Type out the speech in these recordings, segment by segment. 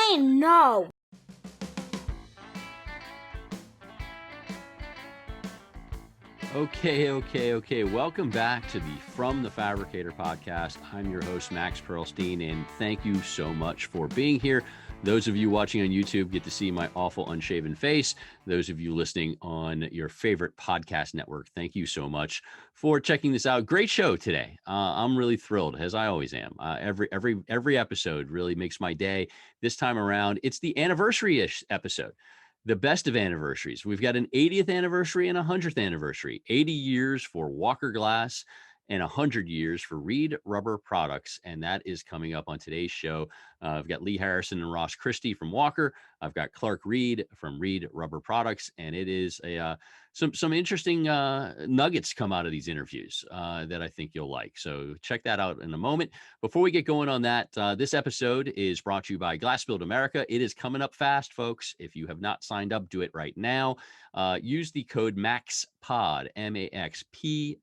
I know. Okay. Welcome back to the From the Fabricator podcast. I'm your host, Max Pearlstein, and thank you so much for being here. Those of you watching on YouTube get to see my awful unshaven face. Those of you listening on your favorite podcast network, thank you so much for checking this out. Great show today. I'm really thrilled, as I always am. Every episode really makes my day. This time around, it's the anniversary-ish episode. The best of anniversaries. We've got an 80th anniversary and a 100th anniversary. 80 years for Walker Glass and 100 years for Reed Rubber Products. And that is coming up on today's show. I've got Lee Harrison and Ross Christie from Walker. I've got Clark Reed from Reed Rubber Products. And it is some interesting nuggets come out of these interviews that I think you'll like. So check that out in a moment. Before we get going on that, this episode is brought to you by Glass Build America. It is coming up fast, folks. If you have not signed up, do it right now. Use the code MAXPOD, MAXPOD,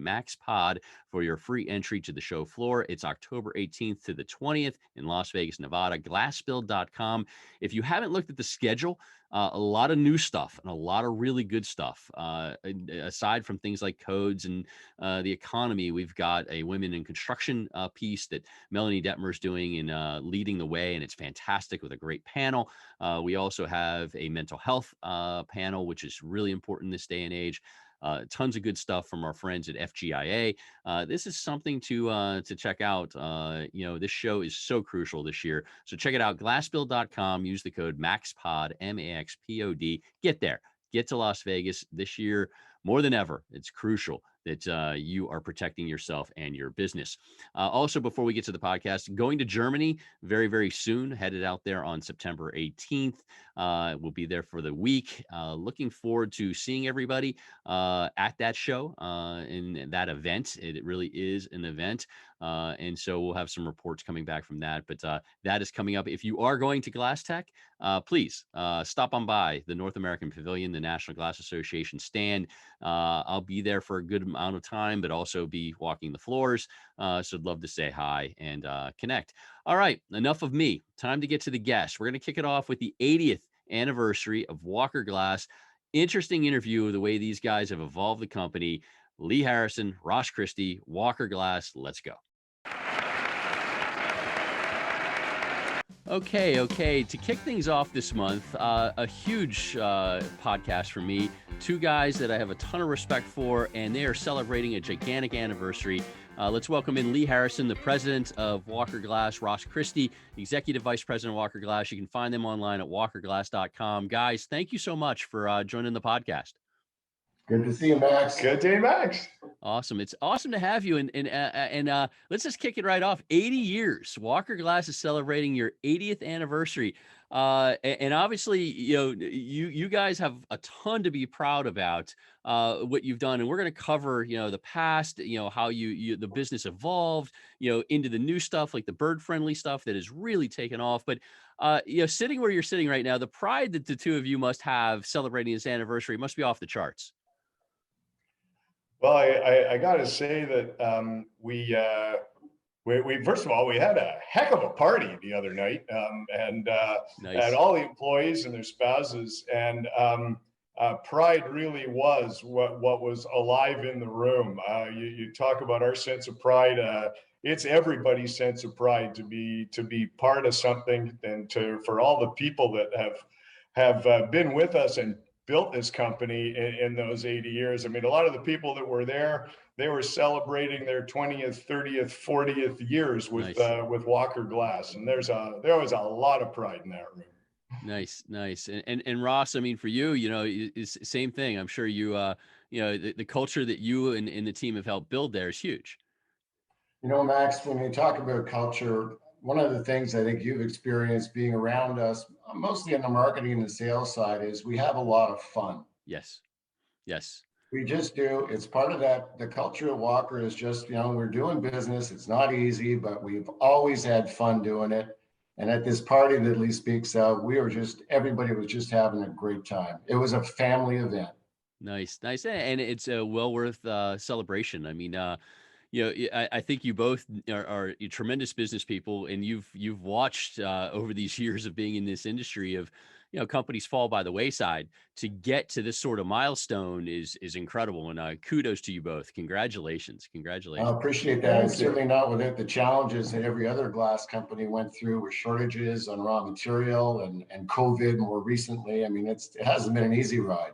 MAXPOD for your free entry to the show floor. It's October 18th to the 20th in Las Vegas, Nevada, glassbuild.com. If you haven't looked at the schedule, a lot of new stuff and a lot of really good stuff. Aside from things like codes and the economy, we've got a women in construction piece that Melanie Detmer is doing and leading the way, and it's fantastic with a great panel. We also have a mental health panel, which is really important this day and age. Tons of good stuff from our friends at FGIA. This is something to check out. This show is so crucial this year. So check it out, glassbuild.com. Use the code MAXPOD, MAXPOD. Get there. Get to Las Vegas this year more than ever. It's crucial that you are protecting yourself and your business. Also, before we get to the podcast, going to Germany very, very soon, headed out there on September 18th. We'll be there for the week. Looking forward to seeing everybody at that show in that event. It really is an event. And so we'll have some reports coming back from that. But that is coming up. If you are going to Glass Tech, please stop on by the North American Pavilion, the National Glass Association stand. I'll be there for a good amount of time, but also be walking the floors. So I'd love to say hi and connect. All right, enough of me. Time to get to the guests. We're going to kick it off with the 80th anniversary of Walker Glass. Interesting interview of the way these guys have evolved the company. Lee Harrison, Ross Christie, Walker Glass. Let's go. Okay. To kick things off this month, a huge podcast for me. Two guys that I have a ton of respect for, and they are celebrating a gigantic anniversary. Let's welcome in Lee Harrison, the president of Walker Glass, Ross Christie, executive vice president of Walker Glass. You can find them online at walkerglass.com. Guys, thank you so much for joining the podcast. Good to see you, Max. Good day, Max. Awesome. It's awesome to have you. And let's just kick it right off. 80 years. Walker Glass is celebrating your 80th anniversary. And obviously, you guys have a ton to be proud about what you've done. And we're going to cover, the past, how the business evolved, into the new stuff, like the bird-friendly stuff that has really taken off. But, sitting where you're sitting right now, the pride that the two of you must have celebrating this anniversary must be off the charts. Well, I got to say that we first of all, we had a heck of a party the other night, and Nice. had all the employees and their spouses, and pride really was what was alive in the room. You talk about our sense of pride. It's everybody's sense of pride to be part of something, and for all the people that have been with us and built this company in those 80 years. I mean, a lot of the people that were there, they were celebrating their 20th, 30th, 40th years with Nice. With Walker Glass, and there was a lot of pride in that room. Nice. And Ross, I mean, for you, it's same thing. I'm sure you, the culture that you and the team have helped build there is huge. Max, when you talk about culture, one of the things I think you've experienced being around us, mostly on the marketing and the sales side, is we have a lot of fun. Yes. We just do. It's part of that. The culture at Walker is just, we're doing business. It's not easy, but we've always had fun doing it. And at this party that Lee speaks of, everybody was just having a great time. It was a family event. Nice. And it's a well worth celebration. I mean, I think you both are tremendous business people, and you've watched over these years of being in this industry of, companies fall by the wayside. To get to this sort of milestone is incredible, and kudos to you both. Congratulations, I congratulations. appreciate that. And certainly not without the challenges that every other glass company went through with shortages on raw material and COVID more recently. I mean, it hasn't been an easy ride.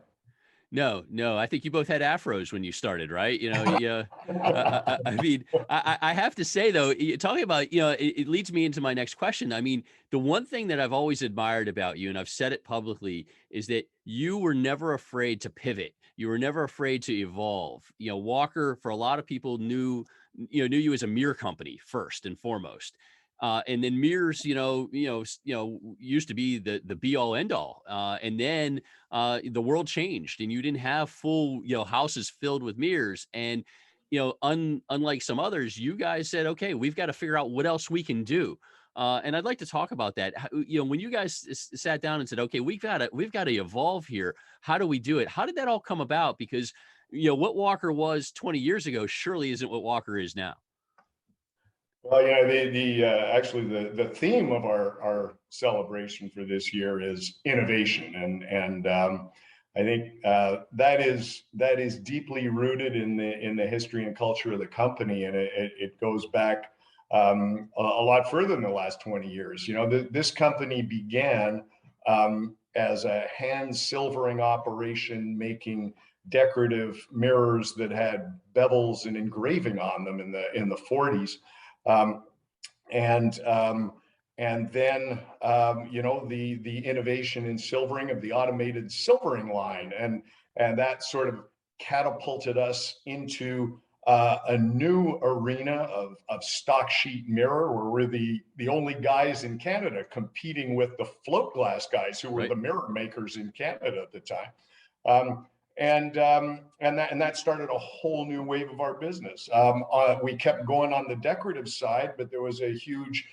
No, no, I think you both had afros when you started, right? Yeah. I mean, I have to say though, talking about, it leads me into my next question. I mean, the one thing that I've always admired about you, and I've said it publicly, is that you were never afraid to pivot. You were never afraid to evolve. Walker, for a lot of people, knew you as a mirror company first and foremost. And then mirrors, used to be the be all end all. And then the world changed, and you didn't have full, houses filled with mirrors. And unlike some others, you guys said, okay, we've got to figure out what else we can do. And I'd like to talk about that. When you guys sat down and said, okay, we've got to evolve here. How do we do it? How did that all come about? Because what Walker was 20 years ago surely isn't what Walker is now. Well, actually the theme of our celebration for this year is innovation, and I think that is deeply rooted in the history and culture of the company, and it goes back a lot further than the last 20 years. This company began as a hand silvering operation, making decorative mirrors that had bevels and engraving on them in the 40s. Um, and then the innovation in silvering of the automated silvering line, and that sort of catapulted us into a new arena of stock sheet mirror, where we're the only guys in Canada competing with the float glass guys who were Right. the mirror makers in Canada at the time. And that started a whole new wave of our business. We kept going on the decorative side, but there was a huge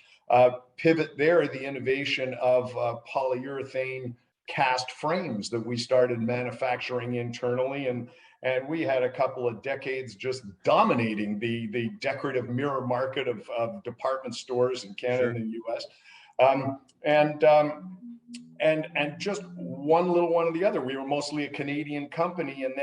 pivot there, the innovation of polyurethane cast frames that we started manufacturing internally, and we had a couple of decades just dominating the decorative mirror market of department stores in Canada Sure. and the US. And just one little one or the other. We were mostly a Canadian company, and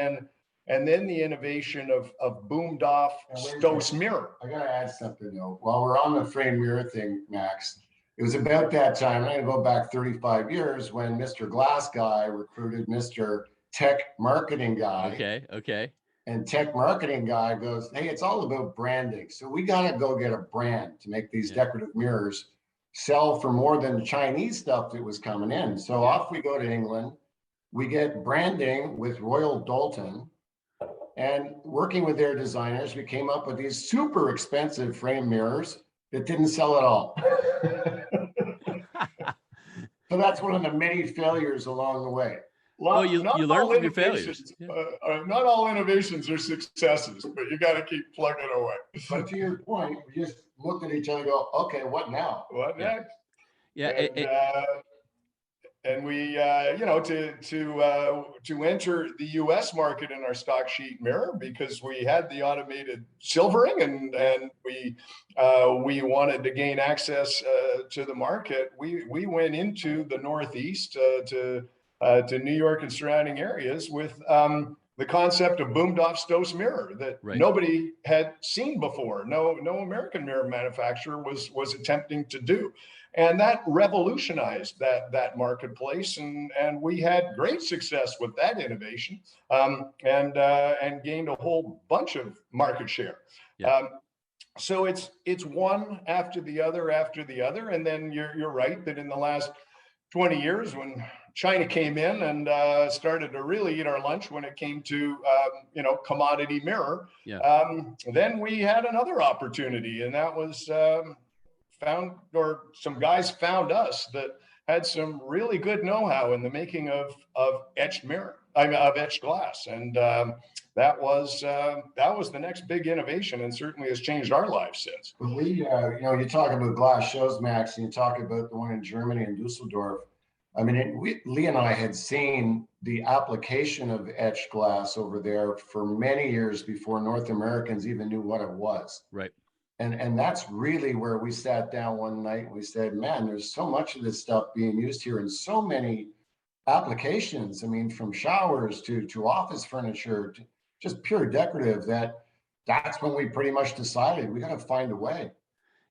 then the innovation of boomed off Stoss mirror. I gotta add something though. While we're on the frame mirror thing, Max, it was about that time, I'm gonna go back 35 years, when Mr. Glass Guy recruited Mr. Tech Marketing Guy. Okay. And Tech Marketing Guy goes, hey, it's all about branding. So we gotta go get a brand to make these decorative mirrors sell for more than the Chinese stuff that was coming in. So off we go to England. We get branding with Royal Dalton, and working with their designers, we came up with these super expensive frame mirrors that didn't sell at all. So that's one of the many failures along the way. Well, you learn from your failures. Not all innovations are successes, but you got to keep plugging away. But to your point, we just looked at each other and go, okay, what now? What next? Yeah. And we, to enter the U.S. market in our stock sheet mirror, because we had the automated silvering, and we wanted to gain access to the market. We went into the Northeast to New York and surrounding areas with the concept of boomed off Stoss mirror that nobody had seen before. No American mirror manufacturer was attempting to do. And that revolutionized that marketplace, and we had great success with that innovation, and gained a whole bunch of market share. Yeah. So it's one after the other, and then you're right that in the last 20 years, when China came in and started to really eat our lunch when it came to commodity mirror, then we had another opportunity, and that was some guys found us that had some really good know-how in the making of etched glass, and that was the next big innovation, and certainly has changed our lives since. We, you talk about glass shows, Max, and you talk about the one in Germany in Dusseldorf. I mean, Lee and I had seen the application of etched glass over there for many years before North Americans even knew what it was. Right. And that's really where we sat down one night and we said, man, there's so much of this stuff being used here in so many applications. I mean, from showers to office furniture to just pure decorative, that's when we pretty much decided we got to find a way.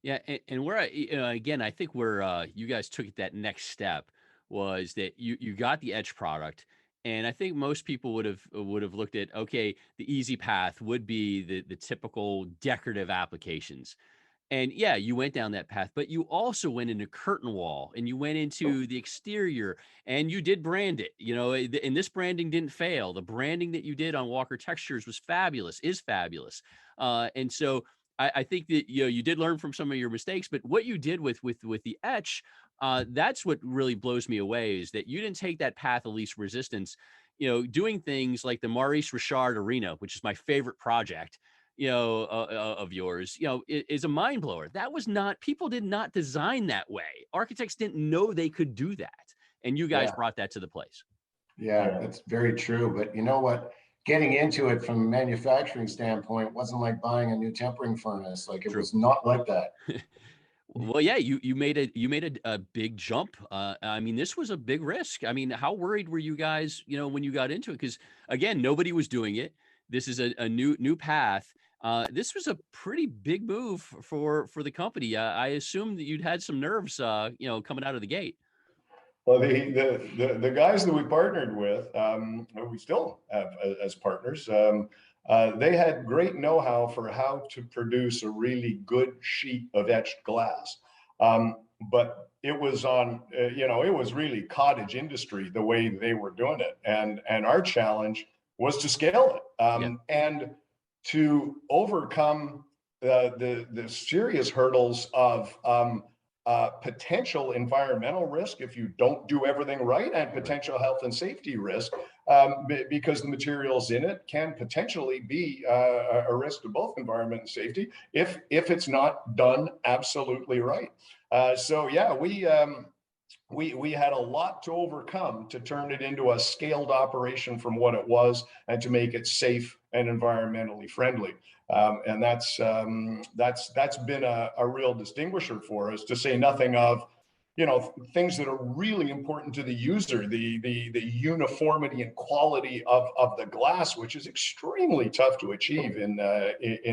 Yeah, and where again, I think where you guys took it that next step was that you got the edge product, and I think most people would have looked at, okay, the easy path would be the typical decorative applications. And yeah, you went down that path, but you also went into curtain wall and you went into the exterior and you did brand it, and this branding didn't fail. The branding that you did on Walker Textures was fabulous, is fabulous. And so I think that, you did learn from some of your mistakes, but what you did with the etch, that's what really blows me away is that you didn't take that path of least resistance, doing things like the Maurice Richard Arena, which is my favorite project of yours, is a mind blower. That was not, people did not design that way. Architects didn't know they could do that. And you guys Yeah. brought that to the place. Yeah, that's very true. But you know what? Getting into it from a manufacturing standpoint wasn't like buying a new tempering furnace. Like it True. was not like that. Well, yeah, you made a big jump. I mean, this was a big risk. I mean, how worried were you guys, when you got into it? Because again, nobody was doing it. This is a new path. This was a pretty big move for the company. I assume that you'd had some nerves, coming out of the gate. Well, the guys that we partnered with, we still have as partners. They had great know-how for how to produce a really good sheet of etched glass, but it was it was really cottage industry the way they were doing it, and our challenge was to scale it, and to overcome the serious hurdles of potential environmental risk if you don't do everything right, and potential health and safety risk, because the materials in it can potentially be a risk to both environment and safety if it's not done absolutely right. So yeah, we had a lot to overcome to turn it into a scaled operation from what it was, and to make it safe and environmentally friendly. And that's been a real distinguisher for us, to say nothing of things that are really important to the user, the uniformity and quality of the glass, which is extremely tough to achieve in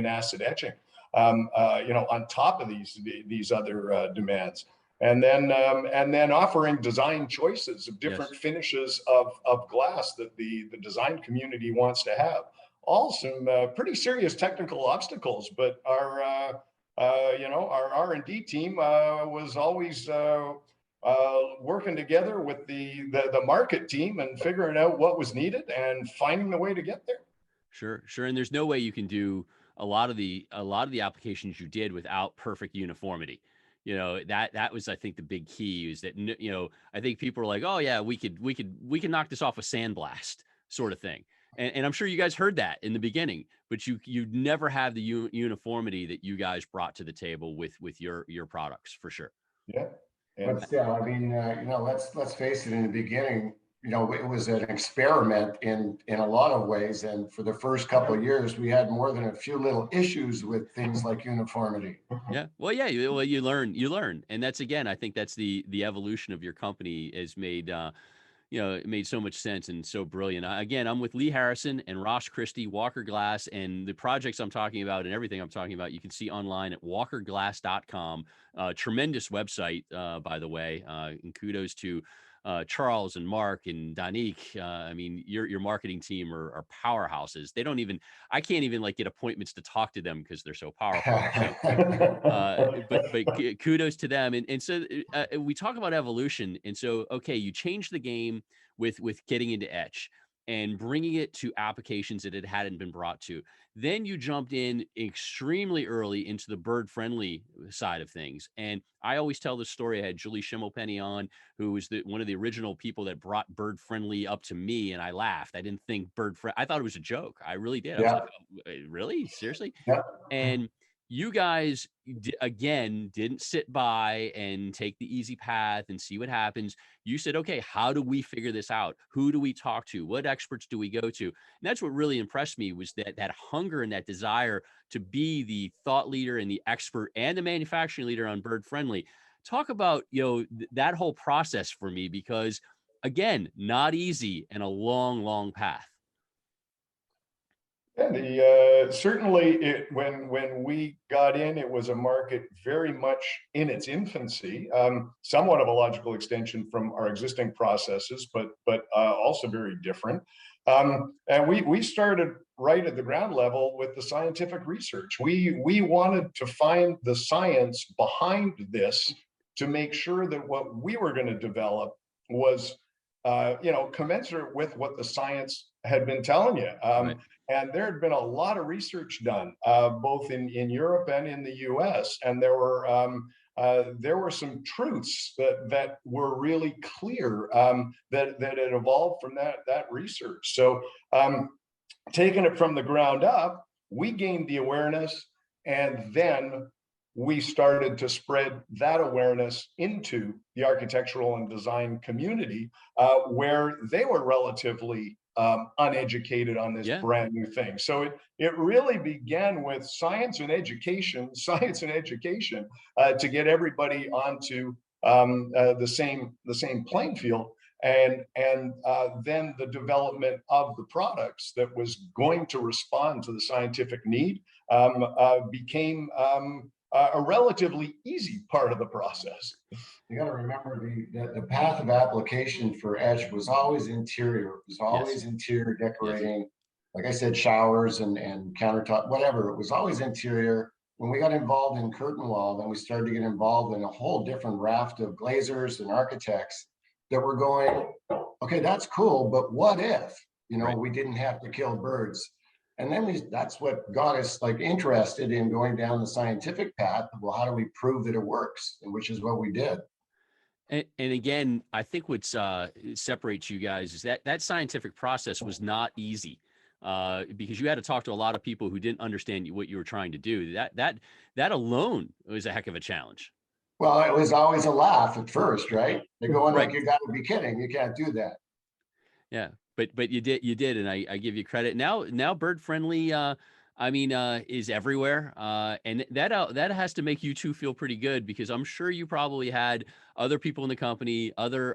acid etching, on top of these other demands. And then offering design choices of different finishes of glass that the design community wants to have. All some pretty serious technical obstacles, but our R&D team was always working together with the market team and figuring out what was needed and finding the way to get there. Sure. And there's no way you can do a lot of the applications you did without perfect uniformity. That was, I think, the big key is that, I think people are like, oh yeah, we could knock this off a sandblast sort of thing. And I'm sure you guys heard that in the beginning, but you never have the uniformity that you guys brought to the table with your products, for sure. Yeah. But still, I mean, let's face it. In the beginning, it was an experiment in a lot of ways, and for the first couple of years, we had more than a few little issues with things like uniformity. Yeah. Well, yeah. You learn, and that's, again, I think that's the evolution of your company has made. It made so much sense and so brilliant. Again, I'm with Lee Harrison and Ross Christie, Walker Glass, and the projects I'm talking about and everything I'm talking about, you can see online at walkerglass.com. Tremendous website, by the way. And kudos to Charles and Mark and Danique. I mean, your marketing team are powerhouses. I can't even like get appointments to talk to them because they're so powerful. But kudos to them. And so we talk about evolution. And so, okay, you changed the game with getting into etch and bringing it to applications that it hadn't been brought to. Then you jumped in extremely early into the bird friendly side of things. And I always tell this story. I had Julie Schimmelpenny on, who was one of the original people that brought bird friendly up to me. And I laughed. I didn't think I thought it was a joke. I really did. I was like, oh, really? Seriously? Yeah. And you guys again didn't sit by and take the easy path and see what happens. You said, okay, how do we figure this out? Who do we talk to? What experts do we go to? And that's what really impressed me, was that hunger and that desire to be the thought leader and the expert and the manufacturing leader on Bird Friendly. Talk about, that whole process for me, because again, not easy and a long, long path. And certainly when we got in, it was a market very much in its infancy, somewhat of a logical extension from our existing processes, but also very different. And we started right at the ground level with the scientific research. We wanted to find the science behind this to make sure that what we were going to develop was commensurate with what the science had been telling you. Right. And there had been a lot of research done, both in Europe and in the U.S. And there were some truths that were really clear, that had evolved from that research. So, taking it from the ground up, we gained the awareness, and then we started to spread that awareness into the architectural and design community, where they were relatively uneducated on this brand new thing. So it really began with science and education, to get everybody onto the same playing field, and then the development of the products that was going to respond to the scientific need became a relatively easy part of the process. You got to remember the path of application for Edge was always interior. It was always interior decorating. Like I said, showers and countertop, whatever. It was always interior. When we got involved in curtain wall, then we started to get involved in a whole different raft of glazers and architects that were going, okay, that's cool, but what if, we didn't have to kill birds? And then that's what got us interested in going down the scientific path. Well, how do we prove that it works? And which is what we did. And again, I think what separates you guys is that scientific process was not easy, because you had to talk to a lot of people who didn't understand what you were trying to do. That alone was a heck of a challenge. Well, it was always a laugh at first, right? They're going like, you got to be kidding. You can't do that. Yeah, but you did, and I give you credit. Now Bird Friendly, is everywhere, and that has to make you two feel pretty good, because I'm sure you probably had other people in the company, other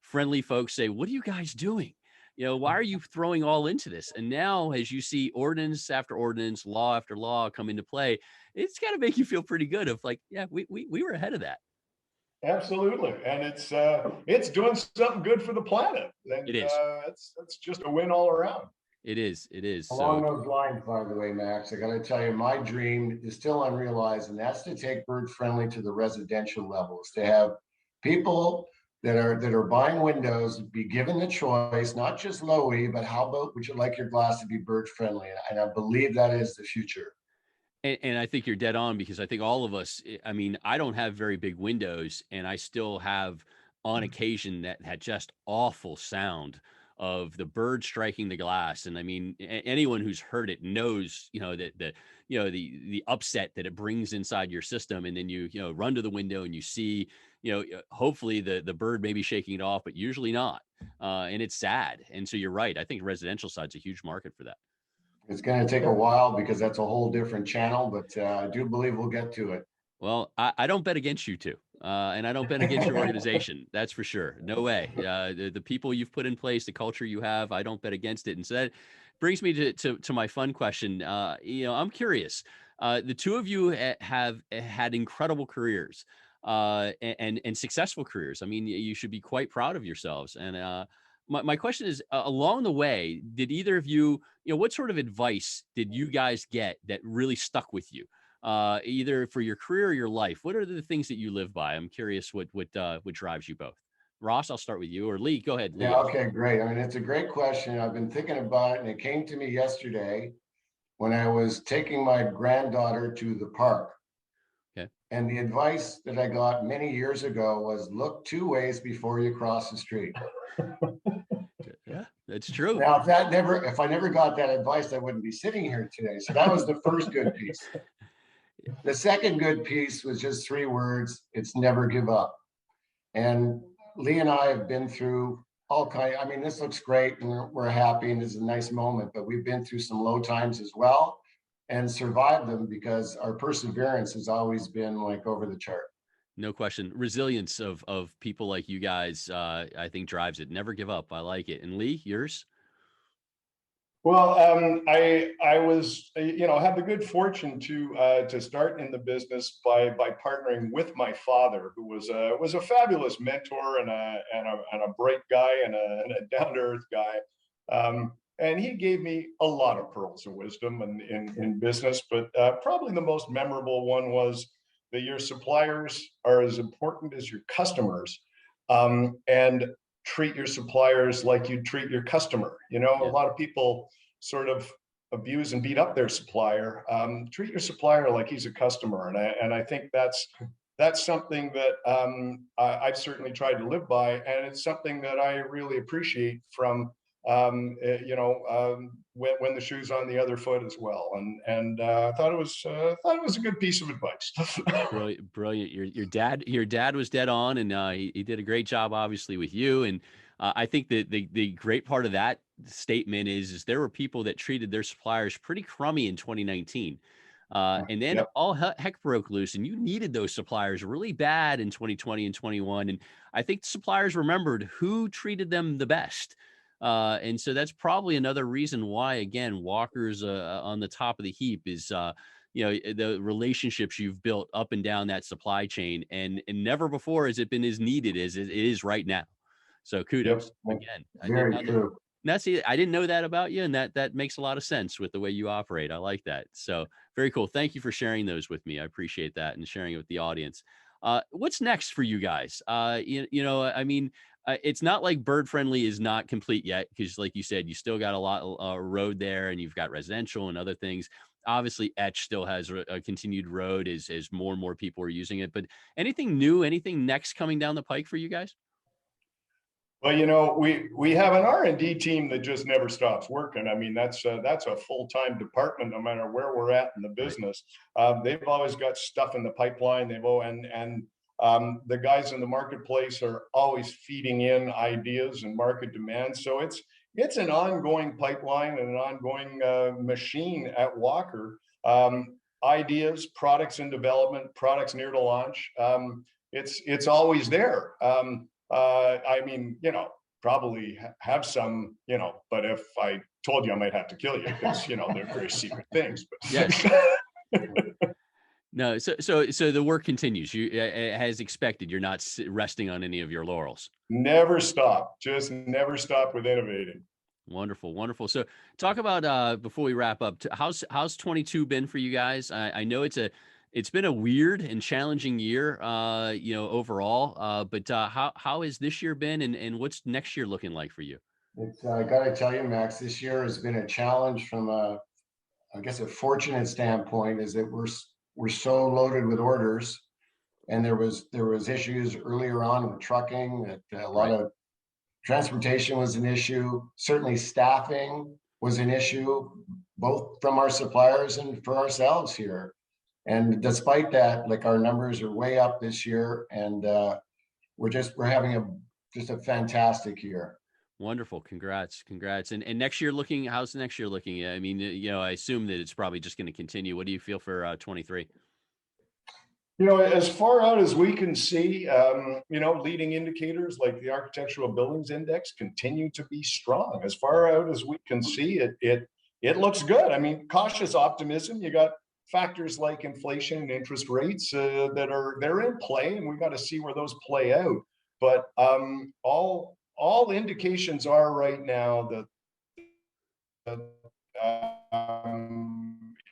friendly folks say, "What are you guys doing? Why are you throwing all into this?" And now, as you see ordinance after ordinance, law after law come into play, it's got to make you feel pretty good. Of like, yeah, we were ahead of that. Absolutely, and it's doing something good for the planet. And, it is. It's just a win all around. It is. Along those lines, by the way, Max, I got to tell you, my dream is still unrealized, and that's to take Bird Friendly to the residential levels. To have people that are buying windows be given the choice, not just low E, but how about would you like your glass to be Bird Friendly? And I believe that is the future. And I think you're dead on, because I think all of us, I don't have very big windows, and I still have on occasion that just awful sound of the bird striking the glass. And anyone who's heard it knows, that the upset that it brings inside your system. And then you run to the window and you see, hopefully the bird may be shaking it off, but usually not. And it's sad. And so you're right. I think residential side's a huge market for that. It's going to take a while, because that's a whole different channel, but I do believe we'll get to it. Well, I don't bet against you two, and I don't bet against your organization. That's for sure. No way. The people you've put in place, the culture you have, I don't bet against it. And so that brings me to my fun question. I'm curious. The two of you have had incredible careers, and successful careers. You should be quite proud of yourselves. And my question is, along the way, did either of you, what sort of advice did you guys get that really stuck with you, either for your career or your life? What are the things that you live by? I'm curious what drives you both. Ross, I'll start with you, or Lee. Go ahead, Lee. Yeah, okay, great. It's a great question. I've been thinking about it, and it came to me yesterday when I was taking my granddaughter to the park. Okay. And the advice that I got many years ago was, look 2 ways before you cross the street. Yeah. That's true. Now, if I never got that advice, I wouldn't be sitting here today. So that was the first good piece. The second good piece was just 3 words. It's never give up. And Lee and I have been through all kinds. I mean, this looks great and we're happy and this is a nice moment, but we've been through some low times as well and survived them because our perseverance has always been like over the chart. No question. Resilience of people like you guys, I think drives it. Never give up. I like it. And Lee, yours? Well, I was, had the good fortune to start in the business by partnering with my father, who was a fabulous mentor and a bright guy and a down to earth guy. And he gave me a lot of pearls of wisdom in business, but probably the most memorable one was that your suppliers are as important as your customers, and treat your suppliers like you treat your customer. You know, Yeah. a lot of people sort of abuse and beat up their supplier. Treat your supplier like he's a customer, and I think that's something that I've certainly tried to live by, and it's something that I really appreciate from when the shoe's on the other foot as well. And I thought it was a good piece of advice. Brilliant. Your dad was dead on, and he did a great job, obviously, with you. And I think that the great part of that statement is there were people that treated their suppliers pretty crummy in 2019. And then Yep. all heck broke loose, and you needed those suppliers really bad in 2020 and 21. And I think the suppliers remembered who treated them the best. And so that's probably another reason why, again, Walker's on the top of the heap is, the relationships you've built up and down that supply chain, and never before has it been as needed as it is right now. So kudos Yep. again. Very true. I didn't know that about you, and that makes a lot of sense with the way you operate. I like that. So very cool. Thank you for sharing those with me. I appreciate that and sharing it with the audience. What's next for you guys? It's not like Bird Friendly is not complete yet, because like you said, you still got a lot of road there, and you've got residential and other things. Obviously, Etch still has a continued road as more and more people are using it. But anything new, anything next coming down the pike for you guys? Well, we have an R&D team that just never stops working. I mean, that's a full-time department, no matter where we're at in the business. They've always got stuff in the pipeline. The guys in the marketplace are always feeding in ideas and market demand. So it's an ongoing pipeline and an ongoing machine at Walker. Ideas, products in development, products near to launch. It's always there. Probably have some, but if I told you, I might have to kill you because, they're very secret things. But Yes. No, so the work continues. It has expected. You're not resting on any of your laurels. Never stop. Just never stop with innovating. Wonderful, wonderful. So talk about before we wrap up, how's 22 been for you guys? I know it's been a weird and challenging year, overall. But how has this year been, and what's next year looking like for you? I got to tell you, Max, this year has been a challenge from I guess, a fortunate standpoint, is that we're so loaded with orders, and there was issues earlier on with trucking, that a lot of transportation was an issue. Certainly staffing was an issue, both from our suppliers and for ourselves here. And despite that, like, our numbers are way up this year, and we're having just a fantastic year. Wonderful. Congrats. And next year how's next year looking? I mean, I assume that it's probably just going to continue. What do you feel for 23? As far out as we can see, leading indicators like the Architectural Billings Index continue to be strong. As far out as we can see, it looks good. I mean, cautious optimism. You got factors like inflation and interest rates they're in play, and we've got to see where those play out. But all indications are right now that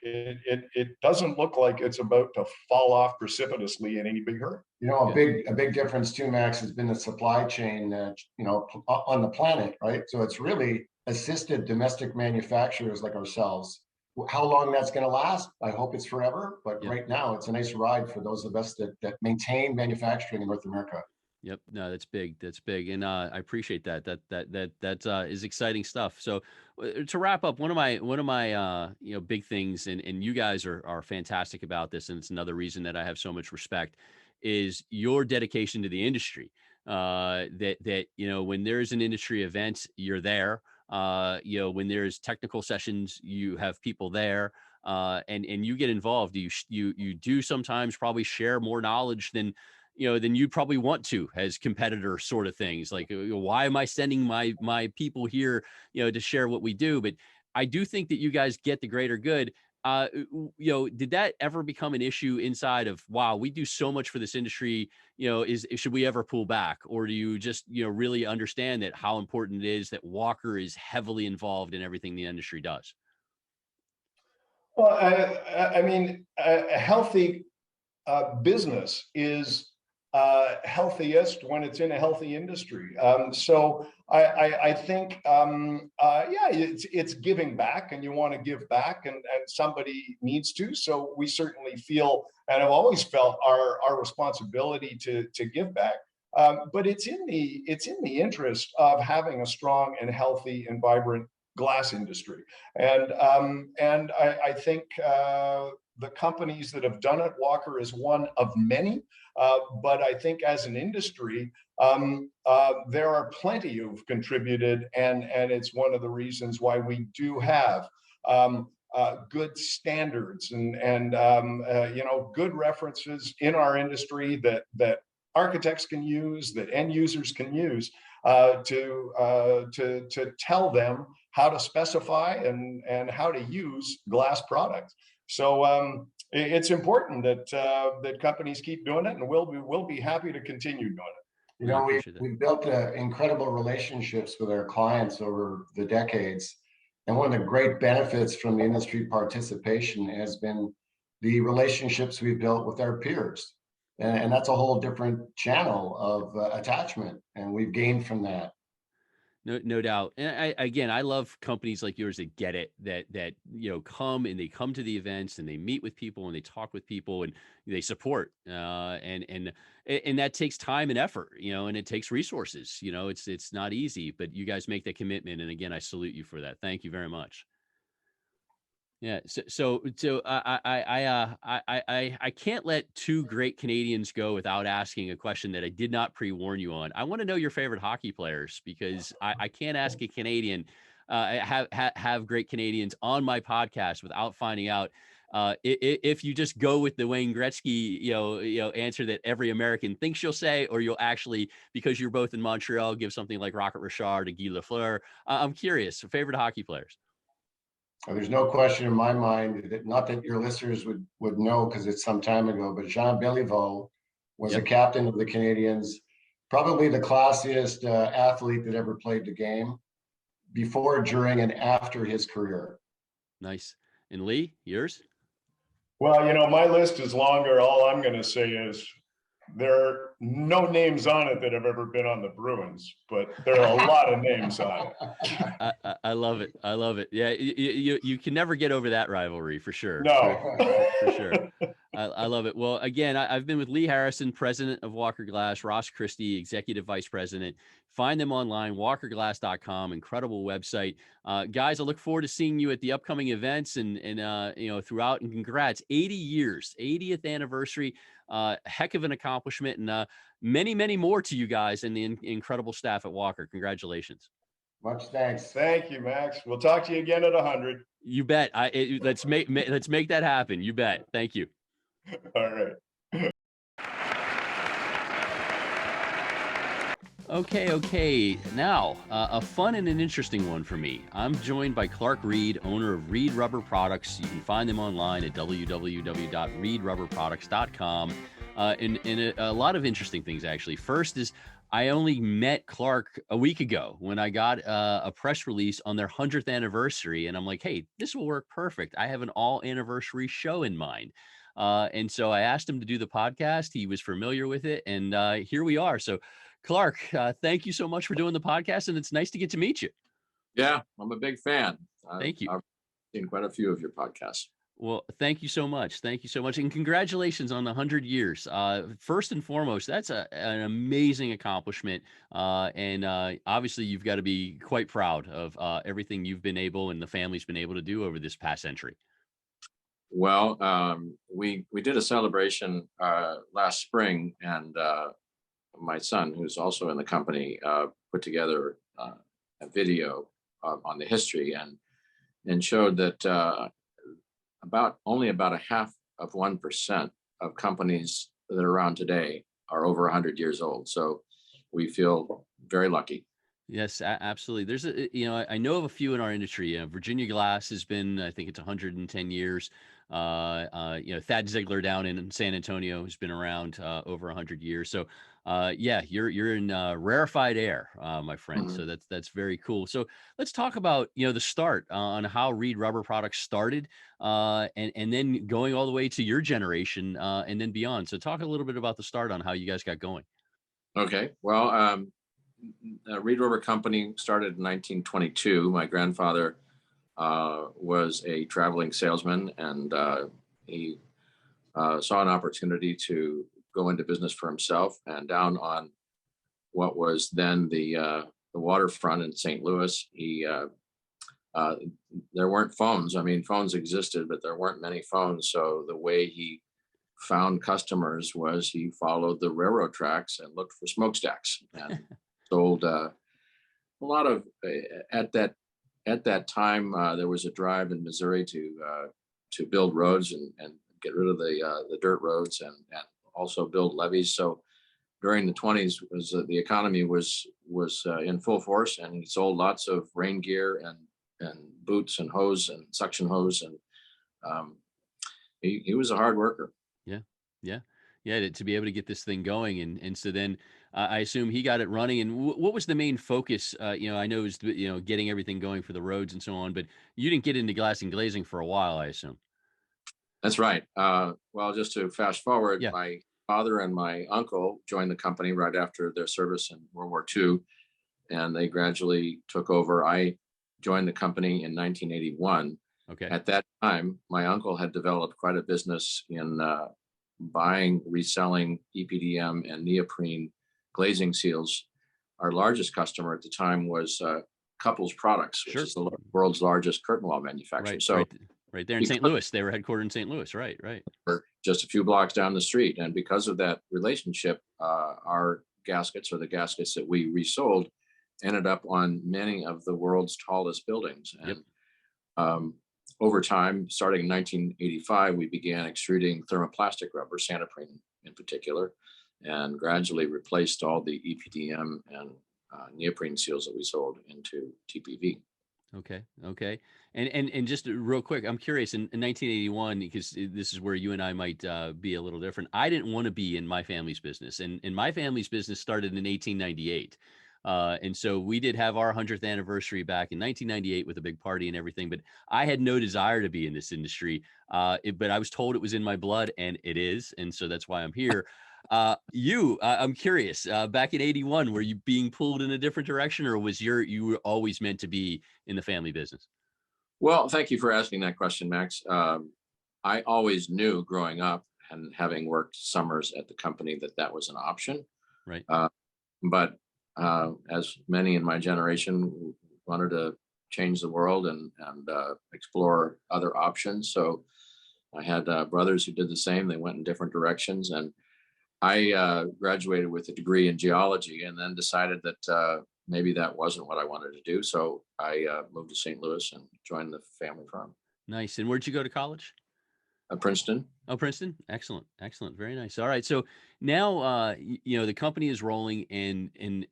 it doesn't look like it's about to fall off precipitously in any big hurry. A big difference too, Max, has been the supply chain, on the planet, right? So it's really assisted domestic manufacturers like ourselves. How long that's going to last, I hope it's forever. But right now, it's a nice ride for those of us that maintain manufacturing in North America. Yep. No, that's big. That's big. And I appreciate that. That is exciting stuff. So to wrap up, one of my big things, and you guys are fantastic about this, and it's another reason that I have so much respect, is your dedication to the industry. That when there's an industry event, you're there. When there's technical sessions, you have people there. And you get involved. You do sometimes probably share more knowledge than you probably want to as competitor sort of things. Like, why am I sending my people here, to share what we do? But I do think that you guys get the greater good. Did that ever become an issue inside of, wow, we do so much for this industry, should we ever pull back? Or do you just, really understand that how important it is that Walker is heavily involved in everything the industry does? Well, I mean, a healthy business is healthiest when it's in a healthy industry. So I think, yeah, it's giving back, and you want to give back, and somebody needs to. So we certainly feel, and I've always felt our responsibility to give back. But it's in the interest of having a strong and healthy and vibrant glass industry, and I think the companies that have done it, Walker is one of many. But I think as an industry, there are plenty who've contributed, and it's one of the reasons why we do have good standards and good references in our industry that architects can use, that end users can use to tell them how to specify and how to use glass products. So it's important that companies keep doing it, and we'll be happy to continue doing it. You know, we've built incredible relationships with our clients over the decades. And one of the great benefits from the industry participation has been the relationships we've built with our peers. And that's a whole different channel of attachment. And we've gained from that. No doubt. And I love companies like yours that get it, that come to the events, and they meet with people, and they talk with people, and they support. And that takes time and effort, and it takes resources. It's not easy, but you guys make that commitment. And again, I salute you for that. Thank you very much. Yeah. So I can't let two great Canadians go without asking a question that I did not pre-warn you on. I want to know your favorite hockey players, because I can't ask a Canadian, have great Canadians on my podcast without finding out if you just go with the Wayne Gretzky, answer that every American thinks you'll say, or you'll actually, because you're both in Montreal, give something like Rocket Richard to Guy Lafleur. I'm curious. Favorite hockey players. There's no question in my mind that, not that your listeners would know because it's some time ago, but Jean Béliveau was a captain of the Canadiens, probably the classiest athlete that ever played the game, before, during, and after his career. Nice. And Lee, yours? Well, my list is longer. All I'm going to say is there are no names on it that have ever been on the Bruins, but there are a lot of names on it. I love it. I love it. Yeah, you can never get over that rivalry, for sure. No, for sure. I love it. Well, again, I've been with Lee Harrison, president of Walker Glass, Ross Christie, executive vice president. Find them online, walkerglass.com, incredible website. Guys, I look forward to seeing you at the upcoming events and throughout, and congrats, 80 years, 80th anniversary. Heck of an accomplishment, and many, many more to you guys and the incredible staff at Walker. Congratulations. Much thanks. Thank you, Max. We'll talk to you again at 100. You bet. Let's make that happen. You bet. Thank you. All right. Okay. Now, a fun and an interesting one for me. I'm joined by Clark Reed, owner of Reed Rubber Products. You can find them online at www.reedrubberproducts.com. And a lot of interesting things, actually. First is, I only met Clark a week ago when I got a press release on their 100th anniversary. And I'm like, hey, this will work perfect. I have an all anniversary show in mind. And so I asked him to do the podcast. He was familiar with it. And here we are. So Clark, thank you so much for doing the podcast. And it's nice to get to meet you. Yeah, I'm a big fan. Thank you. I've seen quite a few of your podcasts. Well, thank you so much. Thank you so much. And congratulations on the 100 years. First and foremost, that's an amazing accomplishment. And obviously, you've got to be quite proud of everything you've been able and the family's been able to do over this past century. Well, we did a celebration last spring, and my son, who's also in the company, put together a video on the history and showed that only about a half of 1% of companies that are around today are over 100 years old. So we feel very lucky. Yes, absolutely. There's I know of a few in our industry. Virginia Glass has been, I think it's 110 years. Thad Ziegler down in San Antonio has been around over 100 years. So, yeah, you're in rarefied air, my friend. Mhm. So that's very cool. So let's talk about the start on how Reed Rubber Products started, and then going all the way to your generation, and then beyond. So talk a little bit about the start on how you guys got going. Okay. Well, Reed River Company started in 1922. My grandfather was a traveling salesman, and he saw an opportunity to go into business for himself. And down on what was then the waterfront in St. Louis, uh, there weren't phones. I mean, phones existed, but there weren't many phones. So the way he found customers was he followed the railroad tracks and looked for smokestacks and sold a lot of at that time. There was a drive in Missouri to build roads and get rid of the dirt roads and also build levees. So during the 20s was the economy was in full force, and he sold lots of rain gear and boots and hose and suction hose, and um, he was a hard worker. Yeah, yeah, yeah. To be able to get this thing going, and so then I assume he got it running. And what was the main focus? I know it was getting everything going for the roads and so on, but you didn't get into glass and glazing for a while, I assume. That's right. Well, just to fast forward, Yeah. my father and my uncle joined the company right after their service in World War II, and they gradually took over. I joined the company in 1981. Okay. At that time, my uncle had developed quite a business in buying, reselling EPDM and neoprene glazing seals. Our largest customer at the time was Couples Products, which Sure. is the world's largest curtain wall manufacturer. Right. So Right. Right there in St. because Louis. They were headquartered in St. Louis. Right. Right. we're just a few blocks down the street, and because of that relationship, our gaskets, or the gaskets that we resold, ended up on many of the world's tallest buildings. Yep. And over time, starting in 1985, we began extruding thermoplastic rubber, Santoprene in particular, and gradually replaced all the EPDM and neoprene seals that we sold into TPV. Okay. Okay. And just real quick, I'm curious in 1981, because this is where you and I might be a little different. I didn't want to be in my family's business, and my family's business started in 1898. And so we did have our 100th anniversary back in 1998 with a big party and everything. But I had no desire to be in this industry. But I was told it was in my blood, and it is. And so that's why I'm here. I'm curious, back in 81, were you being pulled in a different direction, or you were always meant to be in the family business? Well, thank you for asking that question, Max. I always knew growing up and having worked summers at the company that that was an option. Right. But as many in my generation wanted to change the world and explore other options. So I had brothers who did the same. They went in different directions. And I graduated with a degree in geology and then decided that maybe that wasn't what I wanted to do. So I moved to St. Louis and joined the family firm, Nice. And where'd you go to college? Princeton. Oh, Princeton. Excellent. Excellent. Very nice. All right. So now, the company is rolling and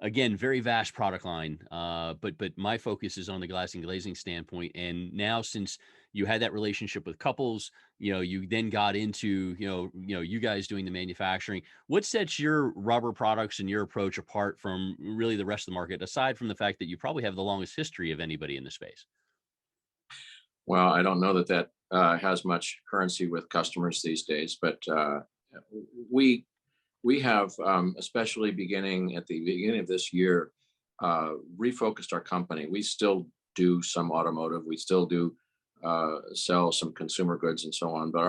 again, very vast product line. But my focus is on the glass and glazing standpoint. And now, since you had that relationship with Couples, you then got into, you guys doing the manufacturing. What sets your rubber products and your approach apart from really the rest of the market, aside from the fact that you probably have the longest history of anybody in the space? Well, I don't know that that has much currency with customers these days, but we we have, especially beginning at the beginning of this year, refocused our company. We still do some automotive. We still do sell some consumer goods and so on. But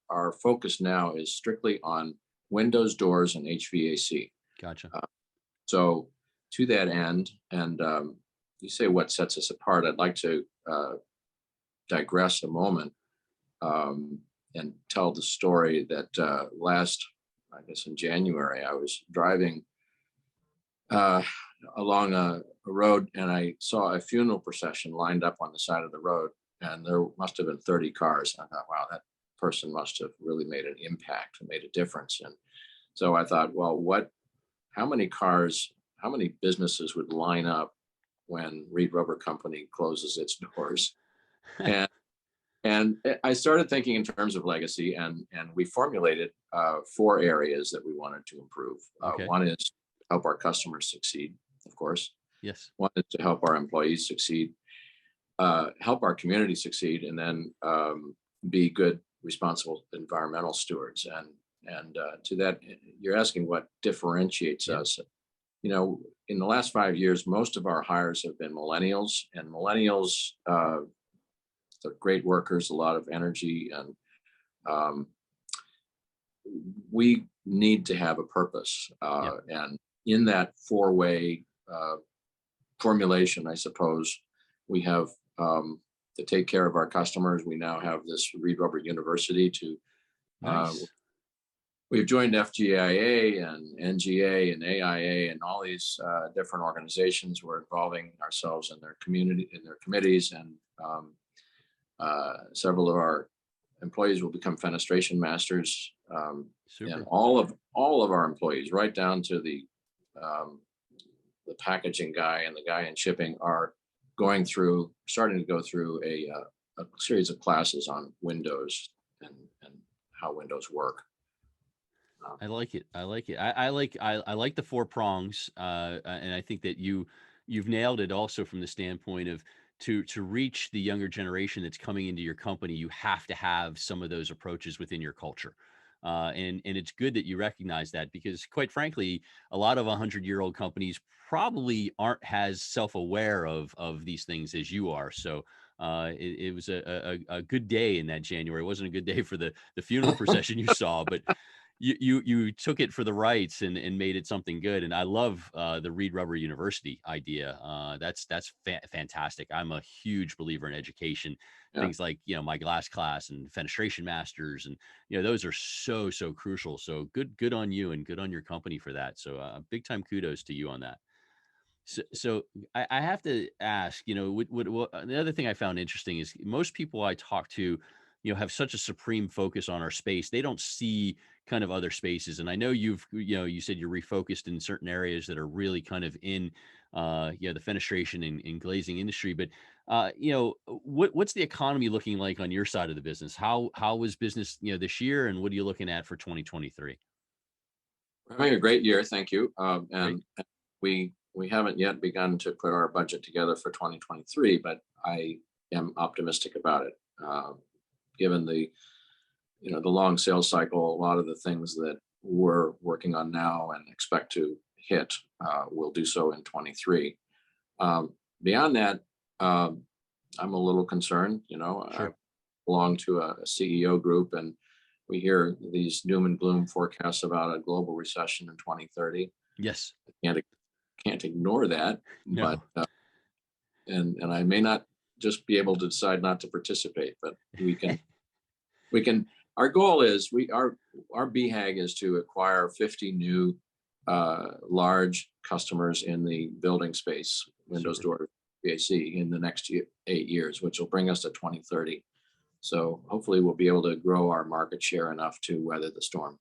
our focus now is strictly on windows, doors, and HVAC. Gotcha. So to that end, and you say what sets us apart, I'd like to digress a moment and tell the story that last, I guess in January, I was driving along a road and I saw a funeral procession lined up on the side of the road, and there must have been 30 cars. I thought, wow, that person must have really made an impact and made a difference. And so I thought, well, how many cars, how many businesses would line up when Reed Rubber Company closes its doors? And I started thinking in terms of legacy, and we formulated 4 areas that we wanted to improve. Okay. One is to help our customers succeed, of course. Yes. One is to help our employees succeed, help our community succeed, and then be good, responsible environmental stewards. And to that, you're asking what differentiates us. You know, in the last 5 years, most of our hires have been millennials, and millennials, they're great workers, a lot of energy, and we need to have a purpose. And in that 4-way formulation, I suppose, we have to take care of our customers. We now have this Reed Rubber University to, Nice. we've joined FGIA and NGA and AIA and all these different organizations. We're involving ourselves in their community, in their committees, and several of our employees will become fenestration masters. And all of our employees, right down to the packaging guy and the guy in shipping, are starting to go through a series of classes on Windows and how Windows work. I like it. I like it. I like the 4 prongs, and I think that you've nailed it. Also, from the standpoint of to reach the younger generation that's coming into your company, you have to have some of those approaches within your culture. And it's good that you recognize that, because quite frankly, a lot of 100-year-old companies probably aren't as self-aware of these things as you are. So it was a good day in that January. It wasn't a good day for the funeral procession you saw, but you took it for the rights and made it something good. And I love the Reed Rubber University idea. That's fantastic. I'm a huge believer in education. Yeah. Things like, my glass class and fenestration masters, and those are so crucial. So good on you, and good on your company for that. So big time kudos to you on that. So I have to ask, what the other thing I found interesting is most people I talk to, have such a supreme focus on our space. They don't see kind of other spaces. And I know you said you're refocused in certain areas that are really kind of in, the fenestration and glazing industry. But, what's the economy looking like on your side of the business? How was business, this year, and what are you looking at for 2023? We're having a great year, thank you. And Great. we haven't yet begun to put our budget together for 2023, but I am optimistic about it. Given the long sales cycle, a lot of the things that we're working on now and expect to hit will do so in 23. Beyond that, I'm a little concerned. Sure. I belong to a CEO group, and we hear these doom and gloom forecasts about a global recession in 2030. Yes. I can't ignore that, No. but and I may not just be able to decide not to participate, but we can. Our goal is our BHAG is to acquire 50 new large customers in the building space, windows, door, HVAC, in the next 8 years, which will bring us to 2030. So hopefully we'll be able to grow our market share enough to weather the storm.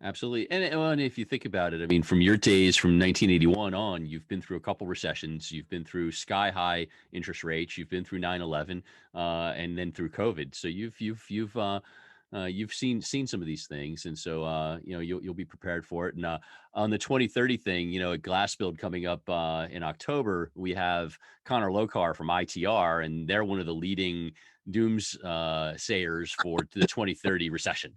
Absolutely. And if you think about it, I mean, from your days from 1981 on, you've been through a couple recessions, you've been through sky high interest rates, you've been through 9/11, and then through COVID. So you've You've seen some of these things, and so you'll be prepared for it. And on the 2030 thing, at Glass Build coming up in October, we have Connor Lokar from ITR, and they're one of the leading sayers for the 2030 recession.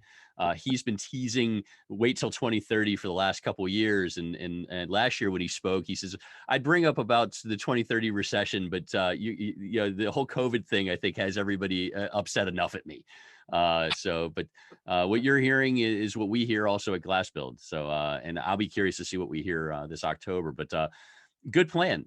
He's been teasing wait till 2030 for the last couple of years, and last year when he spoke, he says I'd bring up about the 2030 recession, but the whole COVID thing I think has everybody upset enough at me. But what you're hearing is what we hear also at Glass Build. So and I'll be curious to see what we hear this October. But good plan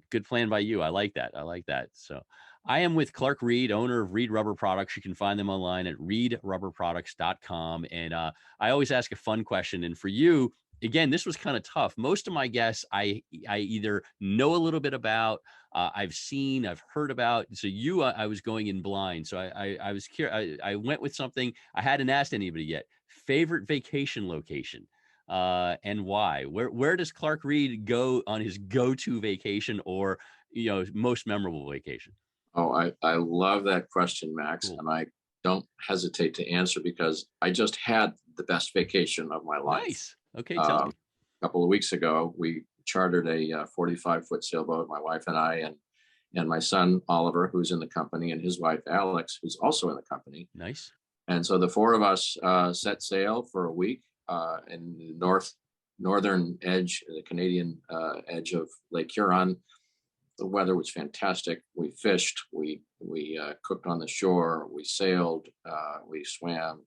by you. I like that. So I am with Clark Reed, owner of Reed Rubber Products. You can find them online at reedrubberproducts.com. And I always ask a fun question. And for you, again, this was kind of tough. Most of my guests, I either know a little bit about, I've seen, I've heard about. So I was going in blind. So I was curious. I went with something I hadn't asked anybody yet. Favorite vacation location, and why? Where does Clark Reed go on his go-to vacation, or most memorable vacation? Oh, I love that question, Max. Cool. And I don't hesitate to answer because I just had the best vacation of my life. Nice. Okay, tell me. A couple of weeks ago, we chartered a 45-foot sailboat, my wife and I, and my son, Oliver, who's in the company, and his wife, Alex, who's also in the company. Nice. And so the four of us set sail for a week in the northern edge, the Canadian edge of Lake Huron. The weather was fantastic. We fished, we cooked on the shore, we sailed, we swam.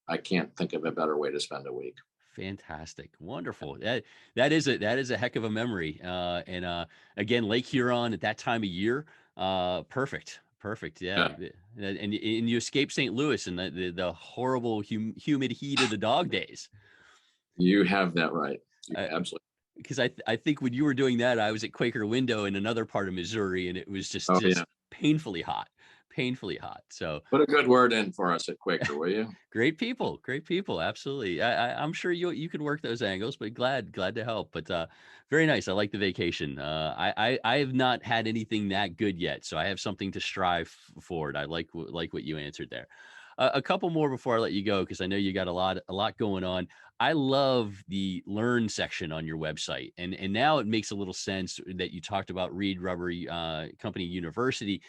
I can't think of a better way to spend a week. Fantastic. Wonderful. That is a heck of a memory. And again, Lake Huron at that time of year, perfect. Yeah. And you escaped St. Louis and the horrible humid heat of the dog days. You have that right. Absolutely. Because I think when you were doing that, I was at Quaker Window in another part of Missouri, and it was just painfully hot. So put a good word in for us at Quaker, will you? Great people. Absolutely. I'm sure you could work those angles, but glad to help. But very nice. I like the vacation. I have not had anything that good yet, so I have something to strive for. I like what you answered there. A couple more before I let you go, because I know you got a lot going on. I love the learn section on your website, and now it makes a little sense that you talked about Reed Rubber Company University.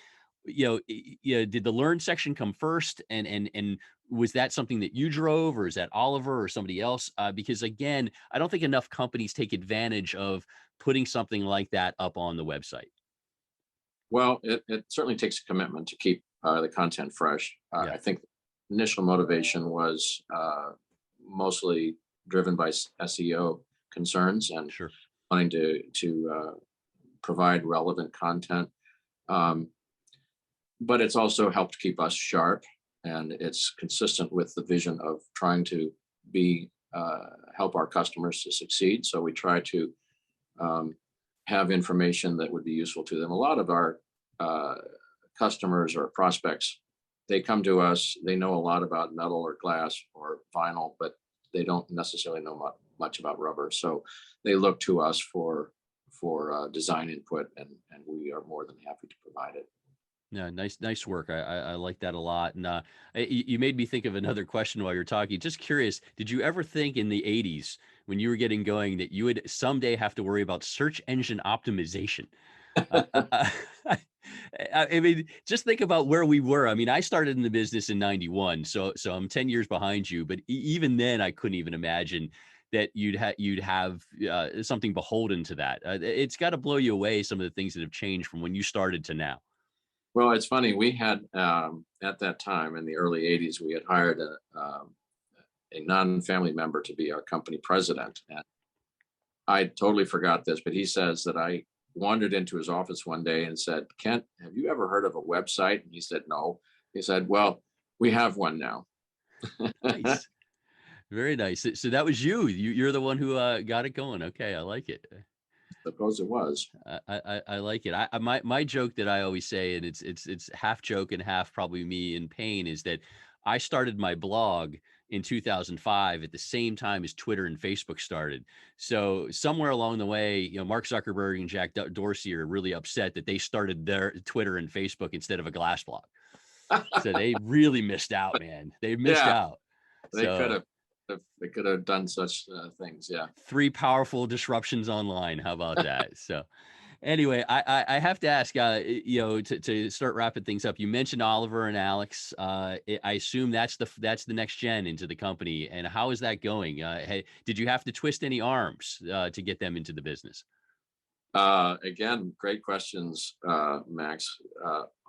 Did the learn section come first, and was that something that you drove, or is that Oliver or somebody else? Because again, I don't think enough companies take advantage of putting something like that up on the website. Well, it certainly takes a commitment to keep the content fresh. I think initial motivation was mostly driven by SEO concerns and wanting to provide relevant content. But it's also helped keep us sharp, and it's consistent with the vision of trying to help our customers to succeed. So we try to have information that would be useful to them. A lot of our customers or prospects, they come to us, they know a lot about metal or glass or vinyl, but they don't necessarily know much about rubber. So they look to us for design input, and we are more than happy to provide it. Yeah, nice work. I like that a lot. And you made me think of another question while you're talking. Just curious, did you ever think in the 80s when you were getting going that you would someday have to worry about search engine optimization? I mean, just think about where we were. I mean, I started in the business in 91, so I'm 10 years behind you. But even then, I couldn't even imagine that you'd have something beholden to that. It's got to blow you away, some of the things that have changed from when you started to now. Well, it's funny. We had at that time in the early 80s, we had hired a non-family member to be our company president. And I totally forgot this, but he says that I wandered into his office one day and said, "Kent, have you ever heard of a website?" And he said, "No." He said, "Well, we have one now." Nice. Very nice. So that was you. You're the one who got it going. Okay, I like it. Suppose it was. I like it. My joke that I always say, and it's half joke and half probably me in pain, is that I started my blog in 2005 at the same time as Twitter and Facebook started. So somewhere along the way, Mark Zuckerberg and Jack Dorsey are really upset that they started their Twitter and Facebook instead of a glass blog. So they really missed out, man. They missed out. They could have done such things. Yeah. 3 powerful disruptions online. How about that? So anyway, I have to ask, to start wrapping things up, you mentioned Oliver and Alex. I assume that's the next gen into the company. And how is that going? Did you have to twist any arms to get them into the business? Again, great questions, Max.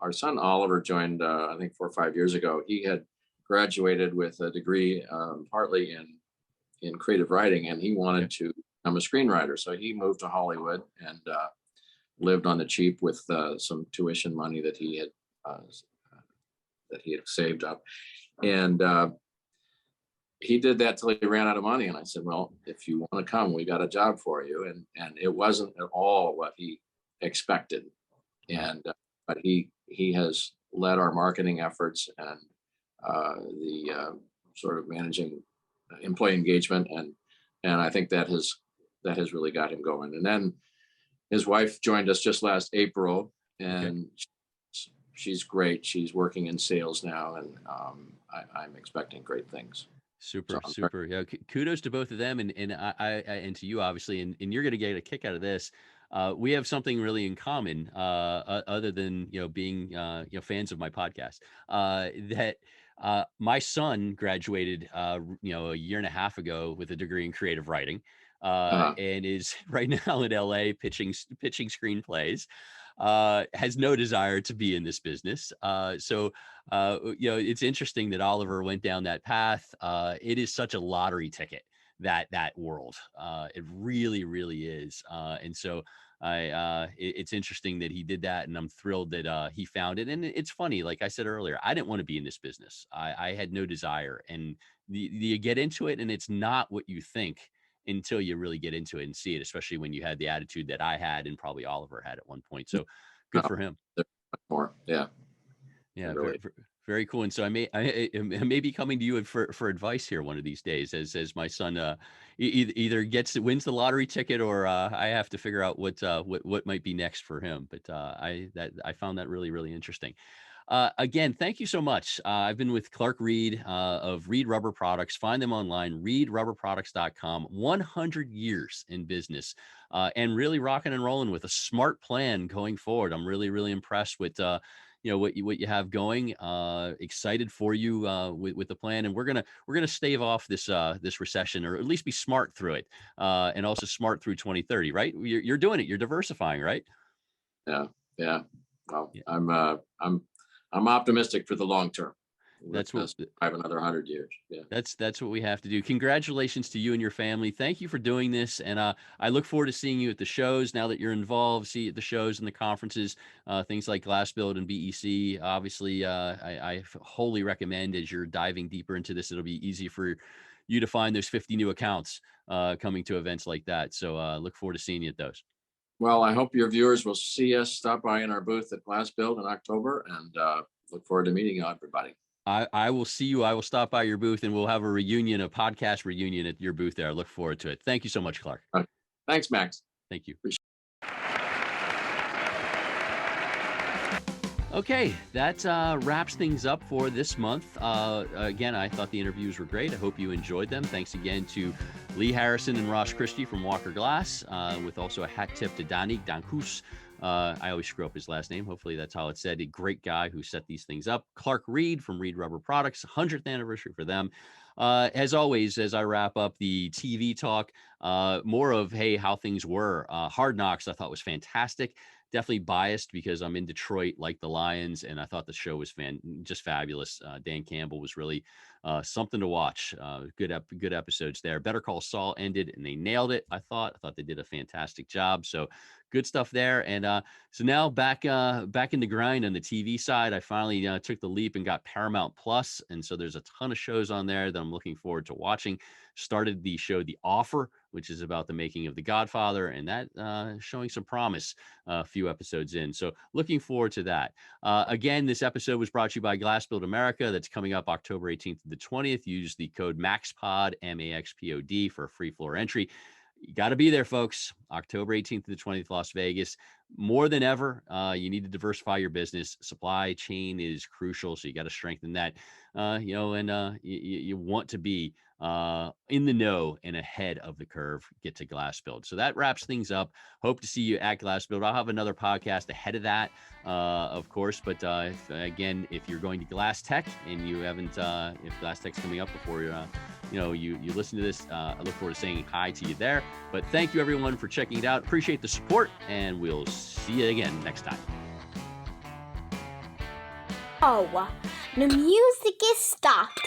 Our son Oliver joined, I think 4 or 5 years ago. He had graduated with a degree, partly in creative writing, and he wanted to become a screenwriter. So he moved to Hollywood and lived on the cheap with some tuition money that he had saved up, and he did that till he ran out of money. And I said, well, if you want to come, we got a job for you. And it wasn't at all what he expected. And but he has led our marketing efforts and the sort of managing employee engagement, and I think that has really got him going. And then his wife joined us just last April, and she's great. She's working in sales now, and I'm expecting great things. Super. Yeah, kudos to both of them, and and to you, obviously, and you're going to get a kick out of this. We have something really in common, other than being fans of my podcast. That my son graduated a year and a half ago with a degree in creative writing, and is right now in LA pitching screenplays. Has no desire to be in this business. So it's interesting that Oliver went down that path. It is such a lottery ticket, that world. It really, really is. And so it's interesting that he did that, and I'm thrilled that he found it. And it's funny, like I said earlier, I didn't want to be in this business. I had no desire, and you get into it, and it's not what you think until you really get into it and see it, especially when you had the attitude that I had and probably Oliver had at one point. So good for him. More. Yeah. Really. Very cool. And so I may be coming to you for advice here one of these days, as my son either wins the lottery ticket, or I have to figure out what might be next for him. But I found that really, really interesting. Again, thank you so much. I've been with Clark Reed of Reed Rubber Products. Find them online, reedrubberproducts.com. 100 years in business, and really rocking and rolling with a smart plan going forward. I'm really, really impressed with what you have going. Excited for you with the plan, and we're gonna stave off this recession, or at least be smart through it, and also smart through 2030. Right? You're doing it. You're diversifying, right? Yeah. Well, yeah. I'm optimistic for the long term. That's what I have another 100 years. Yeah. That's what we have to do. Congratulations to you and your family. Thank you for doing this. And I look forward to seeing you at the shows now that you're involved. See you at the shows and the conferences, things like Glass Build and BEC. Obviously, I wholly recommend, as you're diving deeper into this, it'll be easy for you to find those 50 new accounts coming to events like that. So look forward to seeing you at those. Well, I hope your viewers will see us, stop by in our booth at Glass Build in October, and look forward to meeting you, everybody. I will see you. I will stop by your booth, and we'll have a podcast reunion at your booth there. I look forward to it. Thank you so much, Clark. Thanks, Max. Thank you. Okay, that wraps things up for this month. Again, I thought the interviews were great. I hope you enjoyed them. Thanks again to Lee Harrison and Ross Christie from Walker Glass, with also a hat tip to Danik Dankus. I always screw up his last name. Hopefully that's how it's said. A great guy who set these things up. Clark Reed from Reed Rubber Products, 100th anniversary for them. As always, as I wrap up the TV talk, more of, hey, how things were. Hard Knocks, I thought, was fantastic. Definitely biased because I'm in Detroit, like the Lions, and I thought the show was just fabulous. Dan Campbell was really something to watch. Good episodes there. Better Call Saul ended, and they nailed it. I thought they did a fantastic job. So good stuff there. And so now back in the grind on the TV side. I finally took the leap and got Paramount Plus, and so there's a ton of shows on there that I'm looking forward to watching. Started the show The Offer, which is about the making of The Godfather, and that showing some promise a few episodes in. So looking forward to that. Again, this episode was brought to you by Glass Build America. That's coming up October 18th to the 20th. Use the code MAXPOD, MAXPOD, for a free floor entry. You got to be there, folks. October 18th to the 20th, Las Vegas. More than ever, you need to diversify your business. Supply chain is crucial, so you got to strengthen that. You want to be in the know and ahead of the curve. Get to Glass Build. So that wraps things up. Hope to see you at Glass Build. I'll have another podcast ahead of that, of course. But if you're going to Glass Tech and you haven't, if Glass Tech's coming up before you listen to this, I look forward to saying hi to you there. But thank you everyone for checking it out. Appreciate the support, and we'll see you again next time. Oh, the music is stopped.